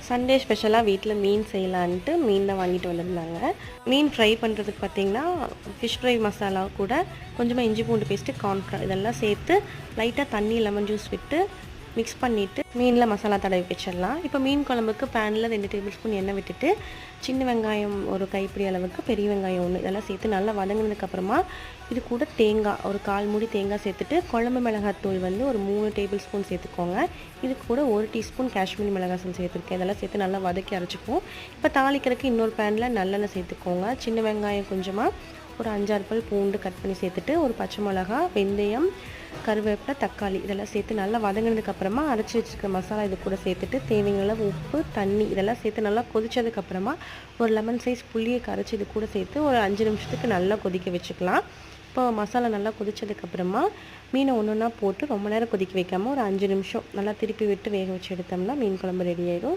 Sunday ஸ்பெஷலாக வீட்டில் மீன் செய்யலான்ட்டு மீன் தான் வாங்கிட்டு வந்திருந்தாங்க. மீன் ஃப்ரை பண்ணுறதுக்கு பார்த்திங்கன்னா, ஃபிஷ் ஃப்ரை மசாலா கூட கொஞ்சமாக இஞ்சி பூண்டு பேஸ்ட்டு, கார்ன்ஃப்ளவர் இதெல்லாம் சேர்த்து லைட்டாக தண்ணி, லெமன் ஜூஸ் விட்டு மிக்ஸ் பண்ணிவிட்டு மீனில் மசாலா தடவி வச்சிடலாம். இப்போ மீன் குழம்புக்கு பேனில் 2 டேபிள் ஸ்பூன் எண்ணெய் விட்டுட்டு, சின்ன வெங்காயம் ஒரு கைப்பிடி அளவுக்கு, பெரிய வெங்காயம் 1 இதெல்லாம் சேர்த்து நல்லா வதங்கினதுக்கப்புறமா இது கூட தேங்காய் ஒரு 1/4 மூடி தேங்காய் சேர்த்துட்டு, குழம்பு மிளகாத்தூள் வந்து ஒரு 3 டேபிள் ஸ்பூன் சேர்த்துக்கோங்க. இது கூட 1 டீஸ்பூன் காஷ்மீரி மிளகாய் தூள் சேர்த்துருக்கேன். இதெல்லாம் சேர்த்து நல்லா வதக்கி அரைச்சிக்குவோம். இப்போ தாளிக்கிறதுக்கு இன்னொரு பேனில் நல்லெண்ணெய் சேர்த்துக்கோங்க. சின்ன வெங்காயம் கொஞ்சமாக, ஒரு 5-6 பல் பூண்டு கட் பண்ணி சேர்த்துட்டு, ஒரு பச்சை மிளகா, வெந்தயம், கருவேப்பிலை, தக்காளி இதெல்லாம் சேர்த்து நல்லா வதங்கினதுக்கப்புறமா அரைச்சி வச்சுருக்க மசாலா இது கூட சேர்த்துட்டு, தேவையான அளவு உப்பு, தண்ணி இதெல்லாம் சேர்த்து நல்லா கொதிச்சதுக்கப்புறமா ஒரு லெமன் சைஸ் புளியை கரைச்சி இது கூட சேர்த்து ஒரு 5 நிமிஷத்துக்கு நல்லா கொதிக்க வச்சுக்கலாம். இப்போ மசாலா நல்லா கொதிச்சதுக்கப்புறமா மீனை ஒன்று ஒன்றா போட்டு ரொம்ப நேரம் கொதிக்க வைக்காமல் ஒரு 5 நிமிஷம் நல்லா திருப்பி விட்டு வேக வச்சு எடுத்தோம்னா மீன் குழம்பு ரெடி ஆயிடும்.